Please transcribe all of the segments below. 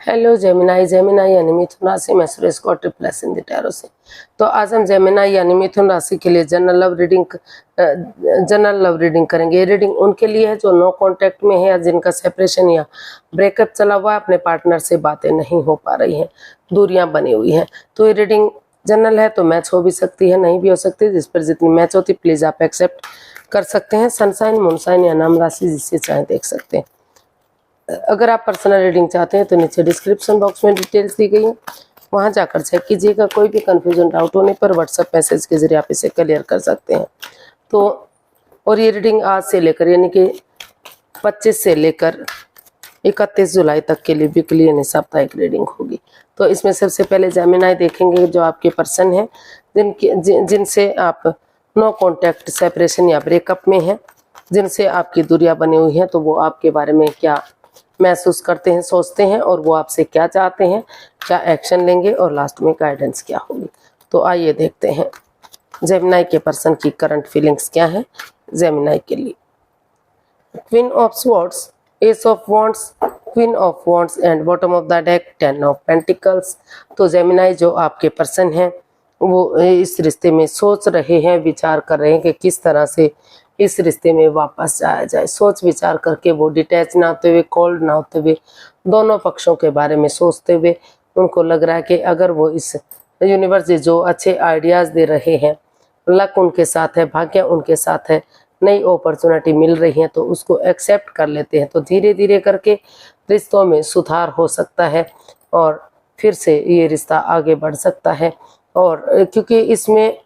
Hello Gemini. Gemini यानी मिथुन राशि में सुरेश को ट्रिप्लस इन द टैरो से। तो आज हम जेमिनाई यानी मिथुन राशि के लिए जनरल लव रीडिंग करेंगे। ये रीडिंग उनके लिए है जो नो कांटेक्ट में है या जिनका सेपरेशन या ब्रेकअप चला हुआ है, अपने पार्टनर से बातें नहीं हो पा रही हैं, दूरियां बनी हुई हैं। तो ये रीडिंग जनरल है, तो मैच हो भी सकती है, नहीं भी हो सकती। जिस पर जितनी मैच होती प्लीज आप एक्सेप्ट कर सकते हैं। सनसाइन, मूनसाइन या नाम राशि जिससे चाहे देख सकते हैं। अगर आप पर्सनल रीडिंग चाहते हैं तो नीचे डिस्क्रिप्शन बॉक्स में डिटेल्स दी गई है, वहां जाकर चेक कीजिएगा। कोई भी कंफ्यूजन डाउट होने पर व्हाट्सएप मैसेज के जरिए आप इसे क्लियर कर सकते हैं। तो और ये रीडिंग आज से लेकर यानी कि 25 से लेकर 31 जुलाई तक के लिए वीकली यानी साप्ताहिक रीडिंग होगी। तो इसमें सबसे पहले जेमिनाई देखेंगे जो आपके पर्सन हैं, जिनसे आप नो कॉन्टैक्ट, सेपरेशन या ब्रेकअप में हैं, जिनसे आपकी दूरियां बनी हुई हैं। तो वो आपके बारे में क्या महसूस करते हैं, सोचते हैं, और वो आपसे क्या चाहते हैं, क्या एक्शन लेंगे, और लास्ट में गाइडेंस क्या होगी। तो आइए देखते हैं जेमिनाई के पर्सन की करंट फीलिंग्स क्या है जेमिनाई के लिए। Queen of swords, S of wands, queen of wands and bottom of the deck 10 of pentacles. तो जेमिनाई जो आपके पर्सन हैं वो इस रिश्ते में सोच रहे हैं, विचार कर रहे हैं कि किस तरह से इस रिश्ते में वापस जाया जाए। सोच विचार करके वो डिटैच ना होते हुए, कोल्ड ना होते हुए, दोनों पक्षों के बारे में सोचते हुए उनको लग रहा है कि अगर वो इस यूनिवर्स जो अच्छे आइडियाज़ दे रहे हैं, लक उनके साथ है, भाग्य उनके साथ है, नई अपॉर्चुनिटी मिल रही है, तो उसको एक्सेप्ट कर लेते हैं। तो धीरे धीरे करके रिश्तों में सुधार हो सकता है और फिर से ये रिश्ता आगे बढ़ सकता है। और क्योंकि इसमें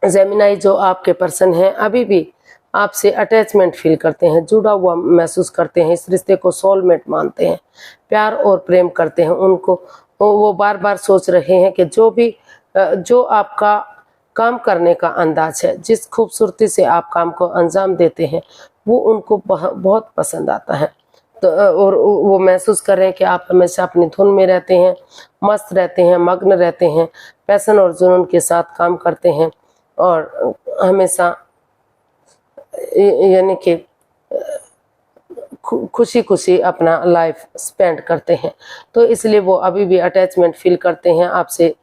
जेमिनाई जो आपके पर्सन हैं अभी भी आपसे अटैचमेंट फील करते हैं, जुड़ा हुआ महसूस करते हैं, इस रिश्ते को सोलमेट मानते हैं, प्यार और प्रेम करते हैं। उनको वो बार बार सोच रहे हैं कि जो आपका काम करने का अंदाज है, जिस खूबसूरती से आप काम को अंजाम देते हैं, वो उनको बहुत पसंद आता है। तो और वो महसूस कर रहे हैं कि आप हमेशा अपनी धुन में रहते हैं, मस्त रहते हैं, मग्न रहते हैं, पैशन और जुनून के साथ काम करते हैं और हमेशा यानी कि खुशी खुशी अपना लाइफ स्पेंड करते हैं। तो इसलिए वो अभी भी अटैचमेंट फील करते हैं, आपसे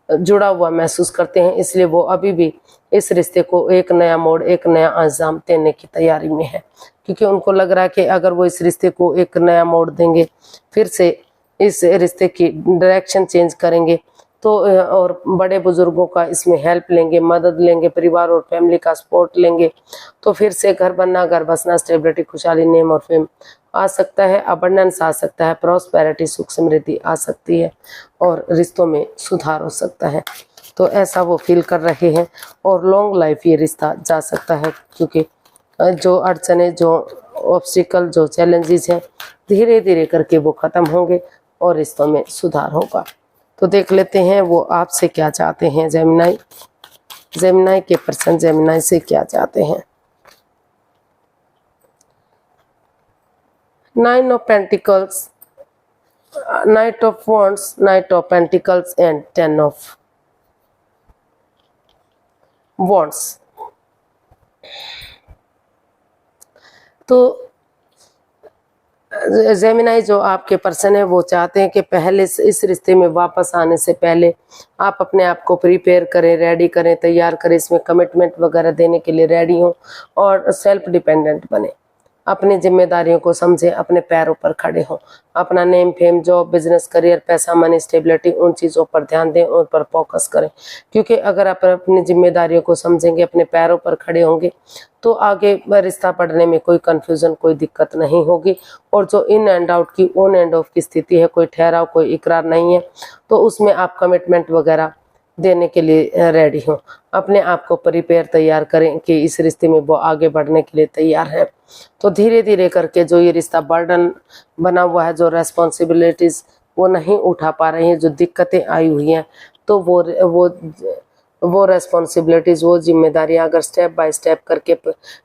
जुड़ा हुआ महसूस करते हैं। इसलिए वो अभी भी इस रिश्ते को एक नया मोड़, एक नया अंजाम देने की तैयारी में है, क्योंकि उनको लग रहा है कि अगर वो इस रिश्ते को एक नया मोड़ देंगे, फिर से इस रिश्ते की डायरेक्शन चेंज करेंगे, तो और बड़े बुजुर्गों का इसमें हेल्प लेंगे, मदद लेंगे, परिवार और फैमिली का सपोर्ट लेंगे, तो फिर से घर बनना, घर बसना, स्टेबिलिटी, खुशहाली, नेम और फेम आ सकता है, अबंडेंस आ सकता है, प्रॉस्पेरिटी, सुख समृद्धि आ सकती है और रिश्तों में सुधार हो सकता है। तो ऐसा वो फील कर रहे हैं और लॉन्ग लाइफ ये रिश्ता जा सकता है, क्योंकि जो अड़चने, जो ऑब्स्टिकल, जो चैलेंजेस हैं, धीरे धीरे करके वो ख़त्म होंगे और रिश्तों में सुधार होगा। तो देख लेते हैं वो आपसे क्या चाहते हैं। जेमिनाई के पर्सन जेमिनाई से क्या चाहते हैं। 9 of pentacles, night of wands, night of pentacles and 10 of wands. तो जेमिनाई जो आपके पर्सन है वो चाहते हैं कि पहले इस रिश्ते में वापस आने से पहले आप अपने आप को प्रिपेयर करें, रेडी करें, तैयार करें, इसमें कमिटमेंट वगैरह देने के लिए रेडी हों और सेल्फ डिपेंडेंट बने, अपनी जिम्मेदारियों को समझें, अपने पैरों पर खड़े हों, अपना name, fame, job, business, career, पैसा, मनी, स्टेबिलिटी, उन चीज़ों पर ध्यान दें, उन पर फोकस करें। क्योंकि अगर आप अपनी जिम्मेदारियों को समझेंगे, अपने पैरों पर खड़े होंगे, तो आगे रिश्ता बढ़ने में कोई कन्फ्यूज़न, कोई दिक्कत नहीं होगी। और जो इन एंड आउट की, ऑन एंड ऑफ की स्थिति है, कोई ठहराव, कोई इकरार नहीं है, तो उसमें आप कमिटमेंट वगैरह देने के लिए रेडी हों। अपने आप को प्रिपेयर, तैयार करें कि इस रिश्ते में वो आगे बढ़ने के लिए तैयार है। तो धीरे धीरे करके जो ये रिश्ता बर्डन बना हुआ है, जो रेस्पॉन्सिबिलिटीज़ वो नहीं उठा पा रहे हैं, जो दिक्कतें आई हुई हैं, तो वो रेस्पॉन्सिबिलिटीज़, वो जिम्मेदारियां अगर स्टेप बाय स्टेप करके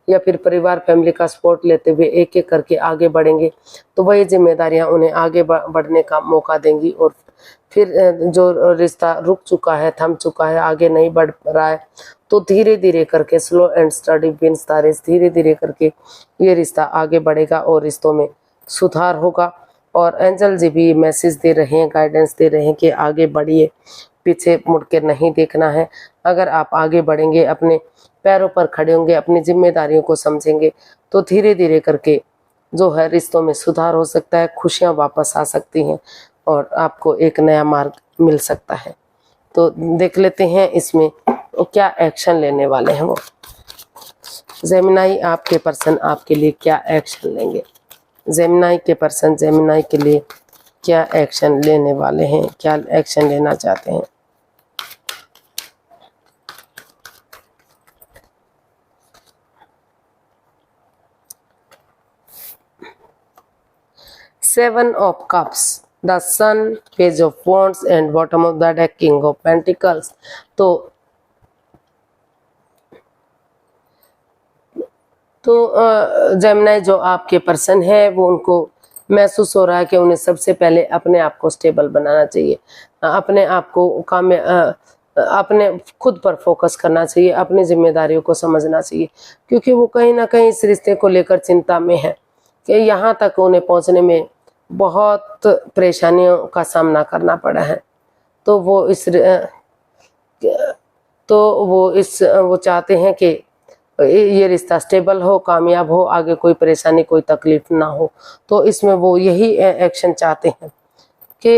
या फिर परिवार, फैमिली का सपोर्ट लेते हुए एक एक करके आगे बढ़ेंगे, तो वही जिम्मेदारियां उन्हें आगे बढ़ने का मौका देंगी। और फिर जो रिश्ता रुक चुका है, थम चुका है, आगे नहीं बढ़ रहा है, तो धीरे धीरे करके slow and steady wins the race, धीरे धीरे करके ये रिश्ता आगे बढ़ेगा और रिश्तों में सुधार होगा। और एंजल जी भी मैसेज दे रहे हैं, गाइडेंस दे रहे हैं कि आगे बढ़िए, पीछे मुड़ के नहीं देखना है। अगर आप आगे बढ़ेंगे, अपने पैरों पर खड़े होंगे, अपनी जिम्मेदारियों को समझेंगे, तो धीरे धीरे करके जो है रिश्तों में सुधार हो सकता है, खुशियां वापस आ सकती हैं और आपको एक नया मार्ग मिल सकता है। तो देख लेते हैं इसमें क्या एक्शन लेने वाले हैं वो। जेमिनाई, आपके पर्सन आपके लिए क्या एक्शन लेंगे? जेमिनाई के पर्सन जेमिनाई के लिए क्या एक्शन लेने वाले हैं, क्या एक्शन लेना चाहते हैं? Seven of cups, the sun, page of wands and bottom of the deck king of pentacles. तो जेमिनी जो आपके पर्सन है वो उनको महसूस हो रहा है कि उन्हें सबसे पहले अपने आप को स्टेबल बनाना चाहिए, अपने आप को काम में अपने खुद पर फोकस करना चाहिए, अपनी जिम्मेदारियों को समझना चाहिए, क्योंकि वो कहीं ना कहीं इस रिश्ते को लेकर चिंता में है कि यहाँ तक उन्हें पहुँचने में बहुत परेशानियों का सामना करना पड़ा है। तो वो चाहते हैं कि ये रिश्ता स्टेबल हो, कामयाब हो, आगे कोई परेशानी कोई तकलीफ ना हो। तो इसमें वो यही एक्शन चाहते हैं कि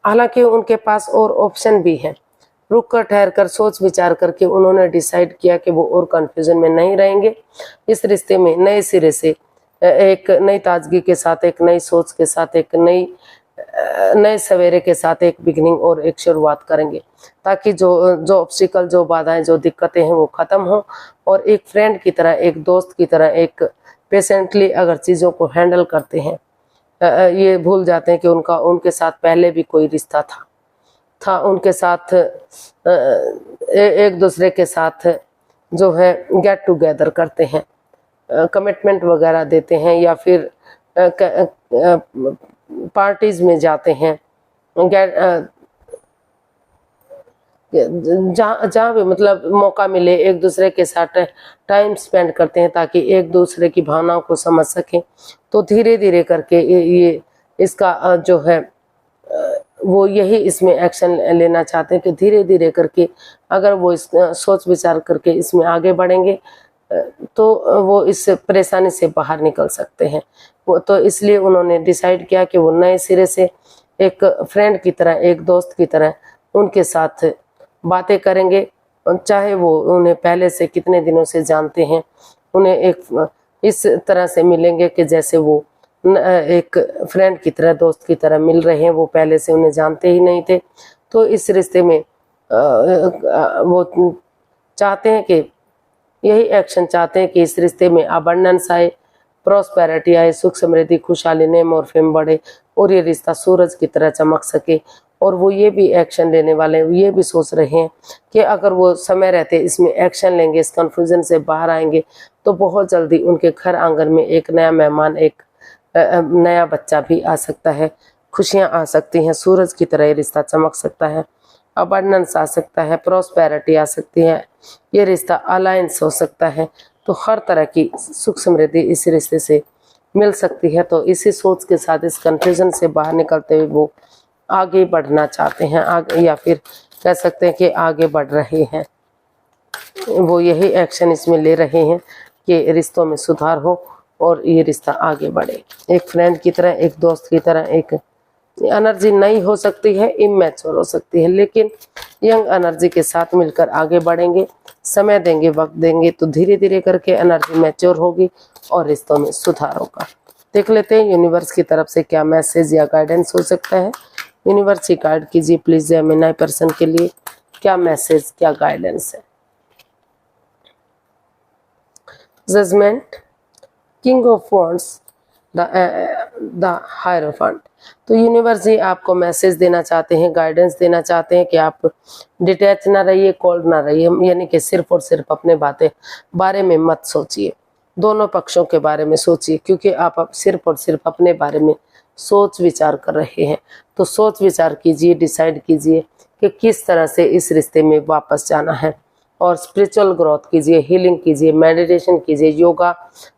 हालांकि उनके पास और ऑप्शन भी है, रुक कर ठहर कर सोच विचार करके उन्होंने डिसाइड किया कि वो और कंफ्यूजन में नहीं रहेंगे। इस रिश्ते में नए सिरे से एक नई ताजगी के साथ, एक नई सोच के साथ, एक नए सवेरे के साथ एक बिगनिंग और एक शुरुआत करेंगे, ताकि जो ऑब्स्टिकल, जो बाधाएं, जो दिक्कतें हैं वो ख़त्म हो और एक फ्रेंड की तरह, एक दोस्त की तरह, एक पेशेंटली अगर चीज़ों को हैंडल करते हैं। ये भूल जाते हैं कि उनके साथ पहले भी कोई रिश्ता था उनके साथ, एक दूसरे के साथ जो है गेट टुगेदर करते हैं, कमिटमेंट वगैरह देते हैं, या फिर पार्टीज में जाते हैं, जहाँ भी मतलब मौका मिले एक दूसरे के साथ टाइम स्पेंड करते हैं, ताकि एक दूसरे की भावनाओं को समझ सकें। तो धीरे धीरे करके ये इसका जो है वो यही इसमें एक्शन लेना चाहते हैं कि धीरे धीरे करके अगर वो इस सोच विचार करके इसमें आगे बढ़ेंगे तो वो इस परेशानी से बाहर निकल सकते हैं। वो तो इसलिए उन्होंने डिसाइड किया कि वो नए सिरे से एक फ्रेंड की तरह, एक दोस्त की तरह उनके साथ बातें करेंगे, चाहे वो उन्हें पहले से कितने दिनों से जानते हैं, उन्हें एक इस तरह से मिलेंगे कि जैसे वो एक फ्रेंड की तरह, दोस्त की तरह मिल रहे हैं, वो पहले से उन्हें जानते ही नहीं थे। तो इस रिश्ते में वो चाहते हैं कि यही एक्शन चाहते हैं कि इस रिश्ते में अबंडेंस आए, प्रॉस्पेरिटी आए, सुख समृद्धि, खुशहाली, नेम और फेम बढ़े और ये रिश्ता सूरज की तरह चमक सके। और वो ये भी एक्शन लेने वाले हैं, ये भी सोच रहे हैं कि अगर वो समय रहते इसमें एक्शन लेंगे, इस कन्फ्यूजन से बाहर आएंगे, तो बहुत जल्दी उनके घर आंगन में एक नया मेहमान, एक नया बच्चा भी आ सकता है, खुशियाँ आ सकती हैं, सूरज की तरह ये रिश्ता चमक सकता है, अबंडेंस आ सकता है, प्रॉस्पेरिटी आ सकती है, ये रिश्ता अलायंस हो सकता है। तो हर तरह की सुख समृद्धि इस रिश्ते से मिल सकती है। तो इसी सोच के साथ, इस कन्फ्यूजन से बाहर निकलते हुए वो आगे बढ़ना चाहते हैं, आगे, या फिर कह सकते हैं कि आगे बढ़ रहे हैं। वो यही एक्शन इसमें ले रहे हैं कि रिश्तों में सुधार हो और ये रिश्ता आगे बढ़े, एक फ्रेंड की तरह, एक दोस्त की तरह। एक एनर्जी नई हो सकती है, इमैच्योर हो सकती है, लेकिन यंग एनर्जी के साथ मिलकर आगे बढ़ेंगे, समय देंगे, वक्त देंगे, तो धीरे धीरे करके एनर्जी मैच्योर होगी और रिश्तों में सुधार होगा। देख लेते हैं यूनिवर्स की तरफ से क्या मैसेज या गाइडेंस हो सकता है। यूनिवर्स ही गाइड कीजिए प्लीज जेमिनी पर्सन के लिए, क्या मैसेज, क्या गाइडेंस है। Judgement, king of wands, the hierophant. तो यूनिवर्स ही आपको मैसेज देना चाहते हैं, गाइडेंस देना चाहते हैं कि आप डिटैच ना रहिए, कोल्ड ना रहिए, यानी कि सिर्फ और सिर्फ अपने बारे में मत सोचिए, दोनों पक्षों के बारे में सोचिए, क्योंकि आप सिर्फ और सिर्फ अपने बारे में सोच विचार कर रहे हैं। तो सोच विचार कीजिए, डिसाइड कीजिए कि किस तरह से इस रिश्ते में वापस जाना है, और स्पिरिचुअल ग्रोथ कीजिए, हीलिंग कीजिए, मेडिटेशन कीजिए, योगा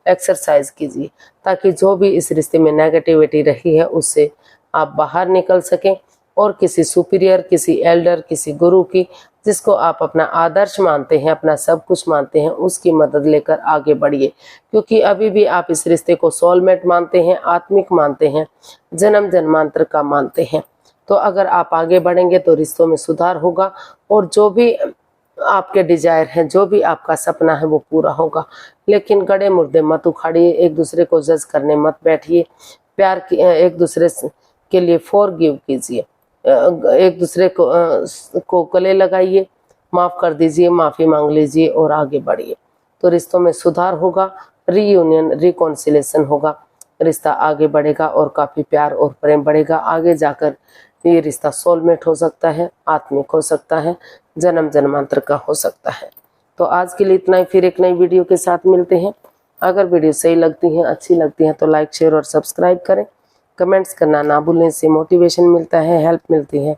एक्सरसाइज कीजिए, ताकि जो भी इस रिश्ते में नेगेटिविटी रही है उससे आप बाहर निकल सकें और किसी सुपीरियर, किसी एल्डर, किसी गुरु की, जिसको आप अपना आदर्श मानते हैं, अपना सब कुछ मानते हैं, उसकी मदद लेकर आगे बढ़िए। क्योंकि अभी भी आप इस रिश्ते को सोलमेट मानते हैं, आत्मिक मानते हैं, जन्म जन्मांतर का मानते हैं। तो अगर आप आगे बढ़ेंगे तो रिश्तों में सुधार होगा और जो भी आपके डिजायर है, जो भी आपका सपना है वो पूरा होगा। लेकिन गड़े मुर्दे मत उखाड़िए, एक दूसरे को जज करने मत बैठिए, प्यार की एक दूसरे के लिए फॉरगिव कीजिए, एक दूसरे को गले लगाइए, माफ कर दीजिए, माफी मांग लीजिए और आगे बढ़िए। तो रिश्तों में सुधार होगा, रीयूनियन, रिकॉन्सिलेशन होगा, रिश्ता आगे बढ़ेगा और काफी प्यार और प्रेम बढ़ेगा। आगे जाकर ये रिश्ता सोलमेट हो सकता है, आत्मिक हो सकता है, जन्म जन्मांतर का हो सकता है। तो आज के लिए इतना ही, फिर एक नई वीडियो के साथ मिलते हैं। अगर वीडियो सही लगती है, अच्छी लगती है तो लाइक, शेयर और सब्सक्राइब करें। कमेंट्स करना ना भूलें, इससे मोटिवेशन मिलता है, हेल्प मिलती है,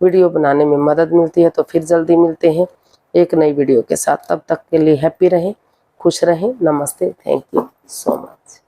वीडियो बनाने में मदद मिलती है। तो फिर जल्दी मिलते हैं एक नई वीडियो के साथ। तब तक के लिए हैप्पी रहें, खुश रहें। नमस्ते, थैंक यू सो मच।